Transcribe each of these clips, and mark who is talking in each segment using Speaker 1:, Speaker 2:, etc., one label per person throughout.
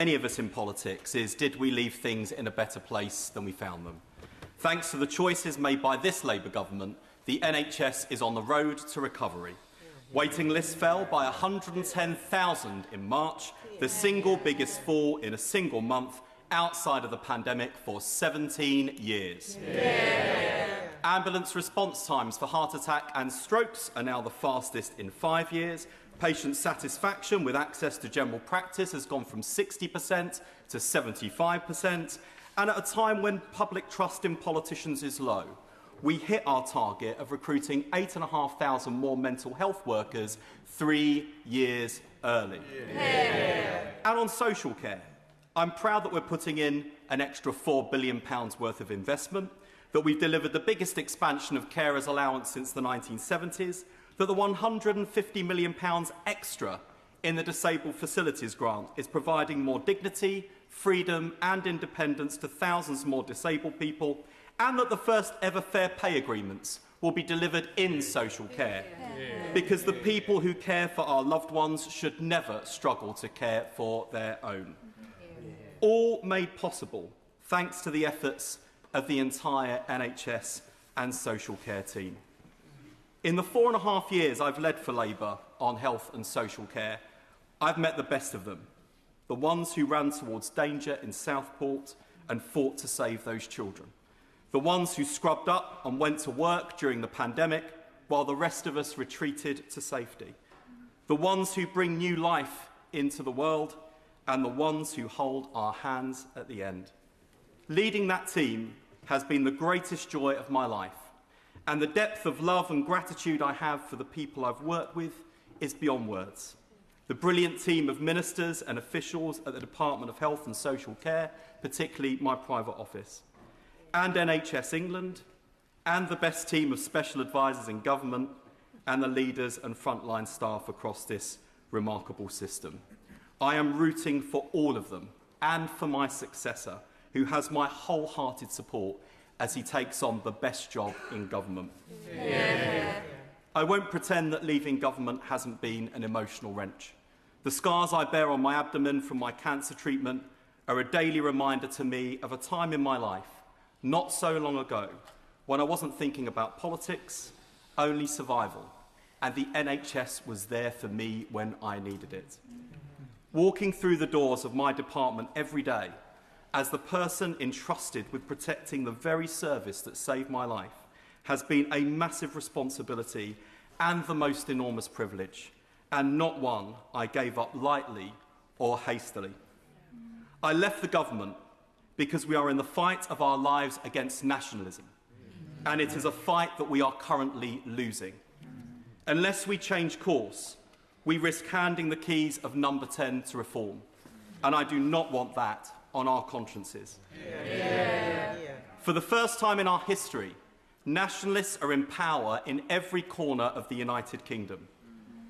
Speaker 1: any of us in politics is, did we leave things in a better place than we found them? Thanks to the choices made by this Labour government, the NHS is on the road to recovery. Waiting lists fell by 110,000 in March, the single biggest fall in a single month outside of the pandemic for 17 years. Ambulance response times for heart attack and strokes are now the fastest in 5 years. Patient satisfaction with access to general practice has gone from 60% to 75%. And at a time when public trust in politicians is low, we hit our target of recruiting 8,500 more mental health workers 3 years early. And on social care, I'm proud that we're putting in an extra £4 billion worth of investment, that we've delivered the biggest expansion of carers allowance since the 1970s, that the £150 million extra in the Disabled Facilities Grant is providing more dignity, freedom and independence to thousands more disabled people, and that the first ever fair pay agreements will be delivered in social care, because the people who care for our loved ones should never struggle to care for their own. All made possible thanks to the efforts of the entire NHS and social care team. In the 4.5 years I've led for Labour on health and social care, I've met the best of them, the ones who ran towards danger in Southport and fought to save those children, the ones who scrubbed up and went to work during the pandemic while the rest of us retreated to safety, the ones who bring new life into the world, and the ones who hold our hands at the end. Leading that team has been the greatest joy of my life, and the depth of love and gratitude I have for the people I've worked with is beyond words. The brilliant team of ministers and officials at the Department of Health and Social Care, particularly my private office, and NHS England, and the best team of special advisors in government, and the leaders and frontline staff across this remarkable system. I am rooting for all of them and for my successor, who has my wholehearted support as he takes on the best job in government. I won't pretend that leaving government hasn't been an emotional wrench. The scars I bear on my abdomen from my cancer treatment are a daily reminder to me of a time in my life, not so long ago, when I wasn't thinking about politics, only survival, and the NHS was there for me when I needed it. Walking through the doors of my department every day as the person entrusted with protecting the very service that saved my life has been a massive responsibility and the most enormous privilege, and not one I gave up lightly or hastily. I left the government because we are in the fight of our lives against nationalism, and it is a fight that we are currently losing. Unless we change course, we risk handing the keys of number 10 to reform, and I do not want that on our consciences. For the first time in our history, nationalists are in power in every corner of the United Kingdom.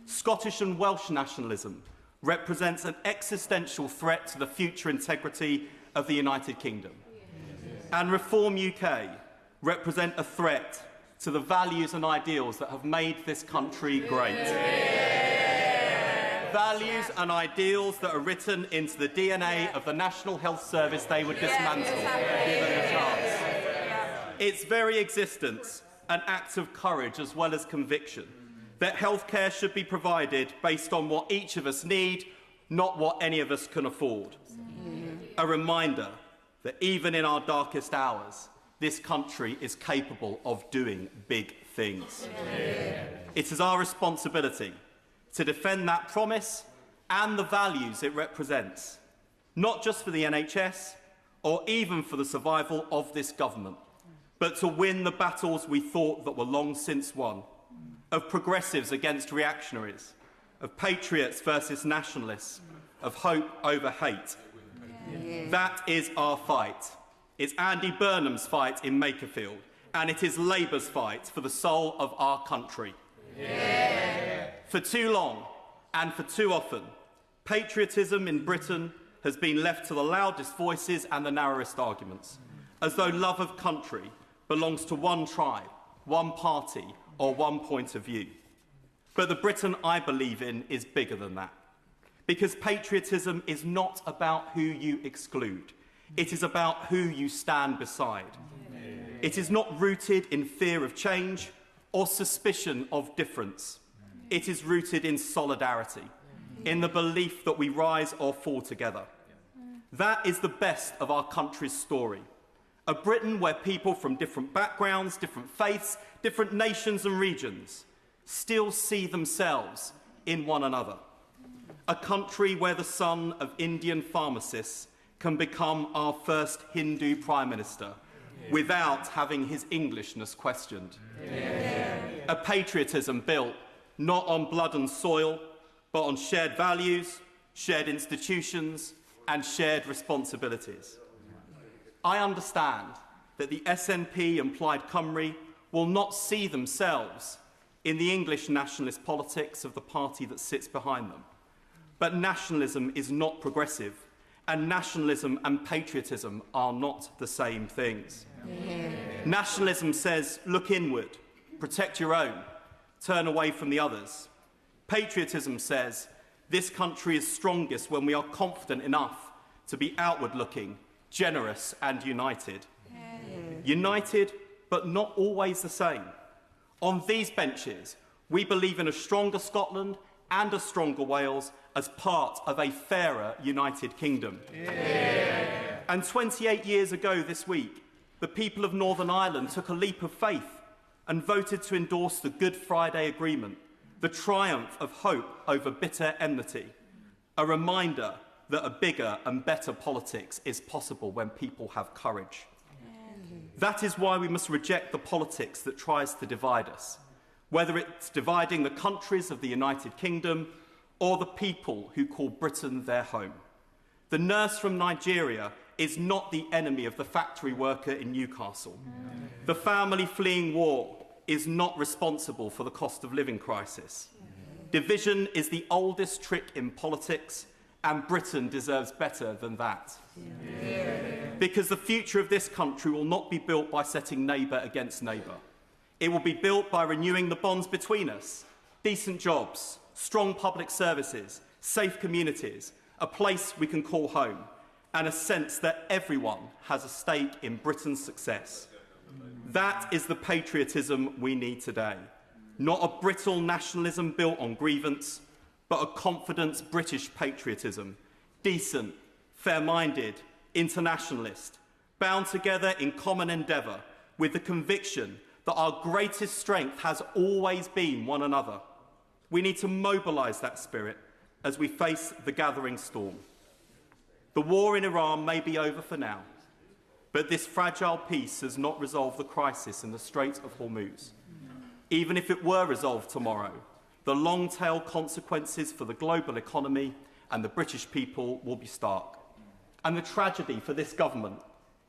Speaker 1: Scottish and Welsh nationalism represents an existential threat to the future integrity of the United Kingdom. And Reform UK represent a threat to the values and ideals that have made this country great. Values and ideals that are written into the DNA of the National Health Service they would dismantle, given the chance. Its very existence, an act of courage as well as conviction, that healthcare should be provided based on what each of us need, not what any of us can afford. A reminder that even in our darkest hours, this country is capable of doing big things. It is our responsibility to defend that promise and the values it represents, not just for the NHS or even for the survival of this government, but to win the battles we thought that were long since won, of progressives against reactionaries, of patriots versus nationalists, of hope over hate. That is our fight. It's Andy Burnham's fight in Makerfield, and it is Labour's fight for the soul of our country. For too long, and for too often, patriotism in Britain has been left to the loudest voices and the narrowest arguments, as though love of country belongs to one tribe, one party, or one point of view. But the Britain I believe in is bigger than that, Because patriotism is not about who you exclude. It is about who you stand beside. It is not rooted in fear of change or suspicion of difference. It is rooted in solidarity, in the belief that we rise or fall together. That is the best of our country's story. A Britain where people from different backgrounds, different faiths, different nations and regions still see themselves in one another. A country where the son of Indian pharmacists can become our first Hindu Prime Minister without having his Englishness questioned. A patriotism built not on blood and soil, but on shared values, shared institutions, and shared responsibilities. I understand that the SNP and Plaid Cymru will not see themselves in the English nationalist politics of the party that sits behind them. But nationalism is not progressive, and nationalism and patriotism are not the same things. Nationalism says, look inward, protect your own, turn away from the others. Patriotism says, this country is strongest when we are confident enough to be outward-looking, generous and united. United, but not always the same. On these benches, we believe in a stronger Scotland and a stronger Wales as part of a fairer United Kingdom. And 28 years ago this week, the people of Northern Ireland took a leap of faith and voted to endorse the Good Friday Agreement, the triumph of hope over bitter enmity, a reminder that a bigger and better politics is possible when people have courage. That is why we must reject the politics that tries to divide us, whether it's dividing the countries of the United Kingdom or the people who call Britain their home. The nurse from Nigeria is not the enemy of the factory worker in Newcastle. The family fleeing war is not responsible for the cost of living crisis. Division is the oldest trick in politics, and Britain deserves better than that. Because the future of this country will not be built by setting neighbour against neighbour. It will be built by renewing the bonds between us, decent jobs, strong public services, safe communities, a place we can call home, and a sense that everyone has a stake in Britain's success. That is the patriotism we need today. Not a brittle nationalism built on grievance, but a confident British patriotism, decent, fair-minded, internationalist, bound together in common endeavour with the conviction that our greatest strength has always been one another. We need to mobilise that spirit as we face the gathering storm. The war in Iran may be over for now, but this fragile peace has not resolved the crisis in the Strait of Hormuz. Even if it were resolved tomorrow, the long-tail consequences for the global economy and the British people will be stark. And the tragedy for this government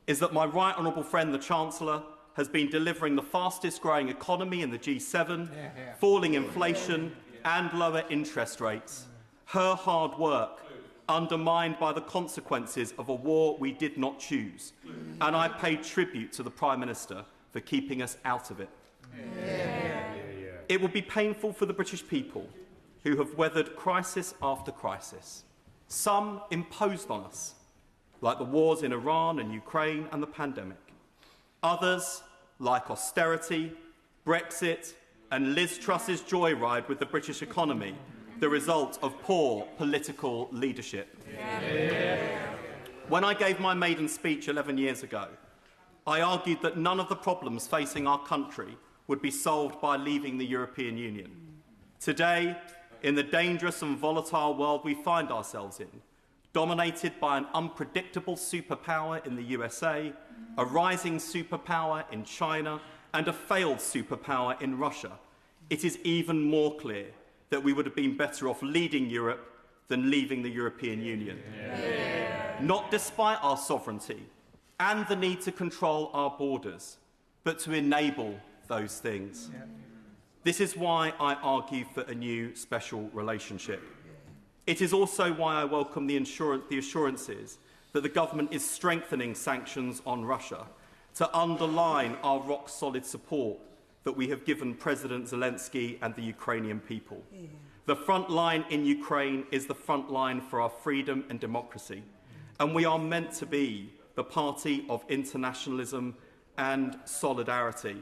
Speaker 1: is that my right honourable friend, the Chancellor, has been delivering the fastest-growing economy in the G7, falling inflation and lower interest rates. Her hard work undermined by the consequences of a war we did not choose. And I pay tribute to the Prime Minister for keeping us out of it. It will be painful for the British people who have weathered crisis after crisis, some imposed on us, like the wars in Iran and Ukraine and the pandemic. Others, like austerity, Brexit, and Liz Truss's joyride with the British economy, the result of poor political leadership. When I gave my maiden speech 11 years ago, I argued that none of the problems facing our country would be solved by leaving the European Union. Today, in the dangerous and volatile world we find ourselves in, dominated by an unpredictable superpower in the USA, a rising superpower in China, and a failed superpower in Russia, it is even more clear that we would have been better off leading Europe than leaving the European Union. Not despite our sovereignty and the need to control our borders, but to enable those things. This is why I argue for a new special relationship. It is also why I welcome the assurances that the government is strengthening sanctions on Russia to underline our rock-solid support that we have given President Zelensky and the Ukrainian people. The front line in Ukraine is the front line for our freedom and democracy, and we are meant to be the party of internationalism and solidarity.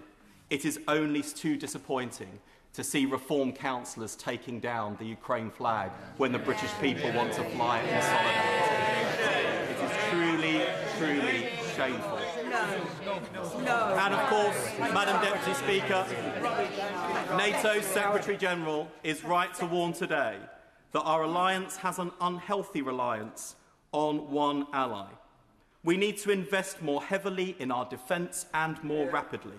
Speaker 1: It is only too disappointing to see reform councillors taking down the Ukraine flag when the British people want to fly it in solidarity. It is truly, truly shameful.
Speaker 2: No.
Speaker 1: And of course, Madam Deputy Speaker, NATO's Secretary-General is right to warn today that our alliance has an unhealthy reliance on one ally. We need to invest more heavily in our defence and more rapidly.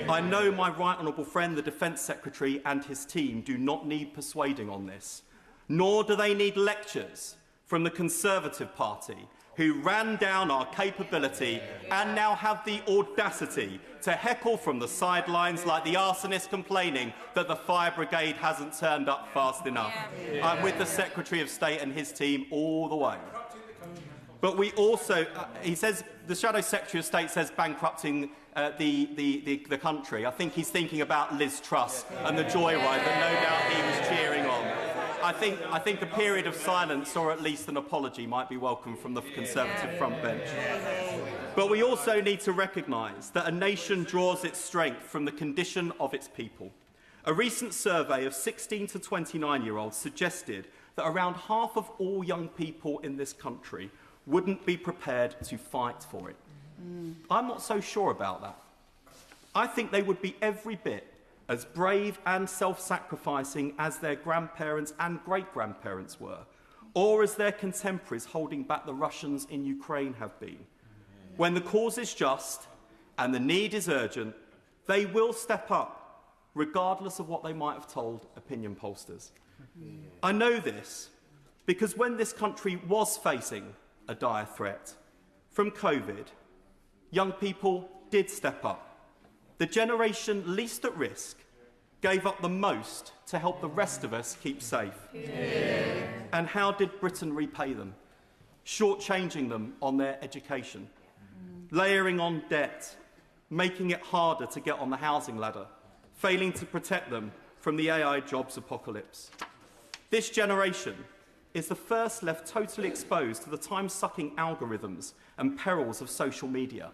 Speaker 1: I know my right honourable friend, the Defence Secretary, and his team do not need persuading on this, nor do they need lectures from the Conservative Party, who ran down our capability and now have the audacity to heckle from the sidelines like the arsonist complaining that the fire brigade hasn't turned up fast enough. I'm with the Secretary of State and his team all the way. But we also, he says, the Shadow Secretary of State says bankrupting the country. I think he's thinking about Liz Truss and the joyride that no doubt he was cheering on. I think a period of silence, or at least an apology, might be welcome from the Conservative front bench. But we also need to recognise that a nation draws its strength from the condition of its people. A recent survey of 16 to 29-year-olds suggested that around half of all young people in this country wouldn't be prepared to fight for it. I'm not so sure about that. I think they would be every bit as brave and self-sacrificing as their grandparents and great-grandparents were, or as their contemporaries holding back the Russians in Ukraine have been. When the cause is just and the need is urgent, they will step up, regardless of what they might have told opinion pollsters. I know this because when this country was facing a dire threat from COVID, young people did step up. The generation least at risk gave up the most to help the rest of us keep safe. And how did Britain repay them? Shortchanging them on their education, layering on debt, making it harder to get on the housing ladder, failing to protect them from the AI jobs apocalypse. This generation is the first left totally exposed to the time-sucking algorithms and perils of social media.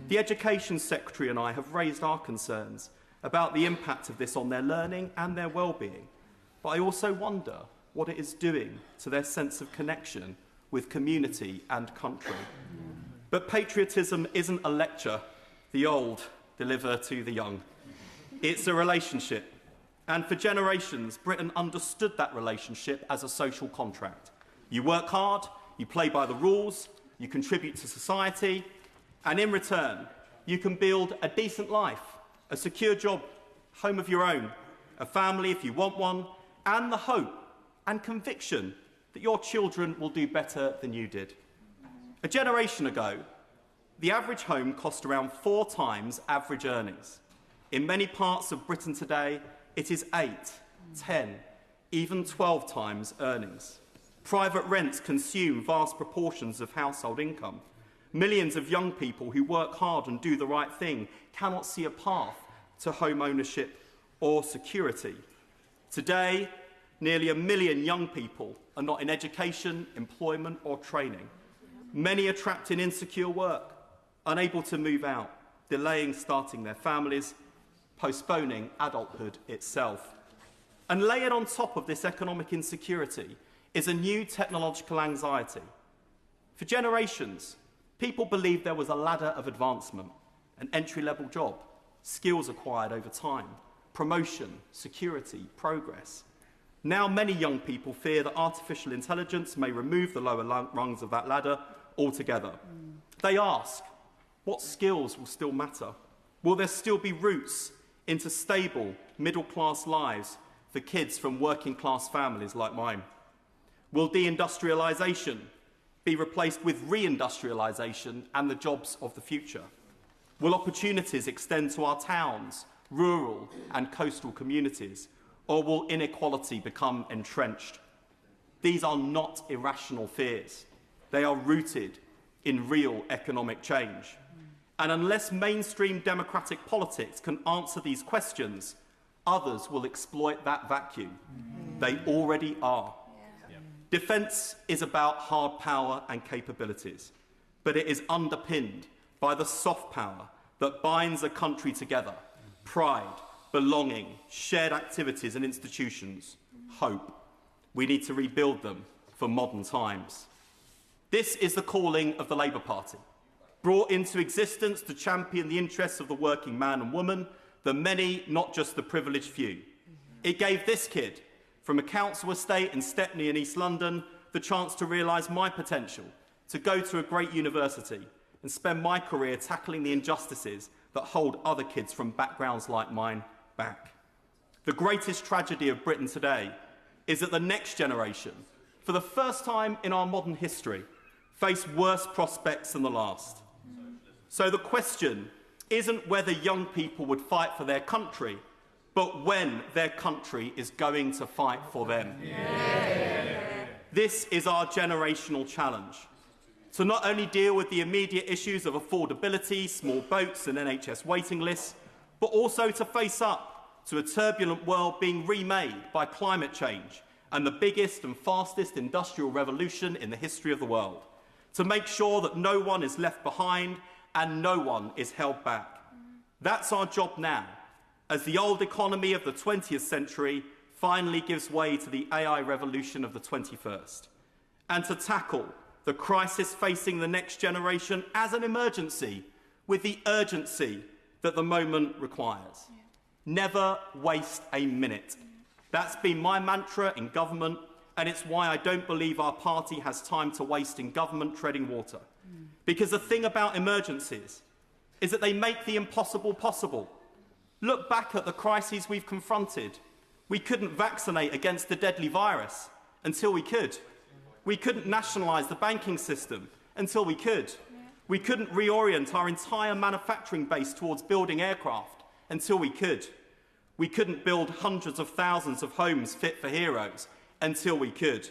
Speaker 1: The Education Secretary and I have raised our concerns about the impact of this on their learning and their well-being, but I also wonder what it is doing to their sense of connection with community and country. But patriotism isn't a lecture the old deliver to the young. It's a relationship. And for generations, Britain understood that relationship as a social contract. You work hard, you play by the rules, you contribute to society, and in return, you can build a decent life, a secure job, home of your own, a family if you want one, and the hope and conviction that your children will do better than you did. A generation ago, the average home cost around 4 times average earnings. In many parts of Britain today, it is 8, 10, even 12 times earnings. Private rents consume vast proportions of household income. Millions of young people who work hard and do the right thing cannot see a path to home ownership or security. Today, nearly 1 million young people are not in education, employment or training. Many are trapped in insecure work, unable to move out, delaying starting their families, postponing adulthood itself. And layered on top of this economic insecurity is a new technological anxiety. For generations, people believed there was a ladder of advancement, an entry-level job, skills acquired over time, promotion, security, progress. Now many young people fear that artificial intelligence may remove the lower rungs of that ladder altogether. They ask, what skills will still matter? Will there still be routes into stable, middle-class lives for kids from working-class families like mine? Will deindustrialisation be replaced with reindustrialisation and the jobs of the future? Will opportunities extend to our towns, rural and coastal communities, or will inequality become entrenched? These are not irrational fears. They are rooted in real economic change. And unless mainstream democratic politics can answer these questions, others will exploit that vacuum. They already are. Defence is about hard power and capabilities, but it is underpinned by the soft power that binds a country together: pride, belonging, shared activities and institutions, hope. We need to rebuild them for modern times. This is the calling of the Labour Party, brought into existence to champion the interests of the working man and woman, the many, not just the privileged few. It gave this kid from a council estate in Stepney in East London the chance to realise my potential, to go to a great university and spend my career tackling the injustices that hold other kids from backgrounds like mine back. The greatest tragedy of Britain today is that the next generation, for the first time in our modern history, face worse prospects than the last. So the question isn't whether young people would fight for their country, but when their country is going to fight for them. This is our generational challenge. To not only deal with the immediate issues of affordability, small boats and NHS waiting lists, but also to face up to a turbulent world being remade by climate change and the biggest and fastest industrial revolution in the history of the world. To make sure that no one is left behind and no one is held back. That's our job now, as the old economy of the 20th century finally gives way to the AI revolution of the 21st. And to tackle the crisis facing the next generation as an emergency with the urgency that the moment requires. Never waste a minute. That's been my mantra in government, and it's why I don't believe our party has time to waste in government treading water. Because the thing about emergencies is that they make the impossible possible. Look back at the crises we've confronted. We couldn't vaccinate against the deadly virus until we could. We couldn't nationalise the banking system until we could. We couldn't reorient our entire manufacturing base towards building aircraft until we could. We couldn't build hundreds of thousands of homes fit for heroes until we could.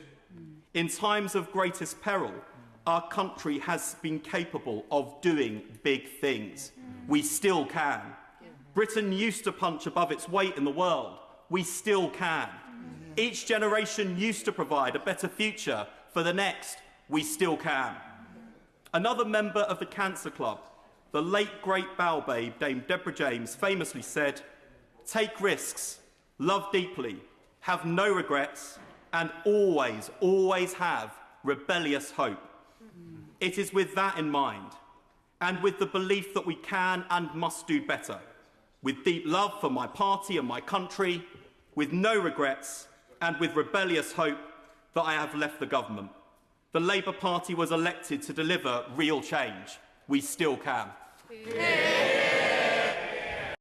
Speaker 1: In times of greatest peril, our country has been capable of doing big things. We still can. Britain used to punch above its weight in the world. We still can. Each generation used to provide a better future for the next. We still can. Another member of the Cancer Club, the late great bow babe, Dame Deborah James, famously said, "Take risks, love deeply, have no regrets, and always, always have rebellious hope." It is with that in mind, and with the belief that we can and must do better, with deep love for my party and my country, with no regrets, and with rebellious hope, that I have left the government. The Labour Party was elected to deliver real change. We still can. Yeah.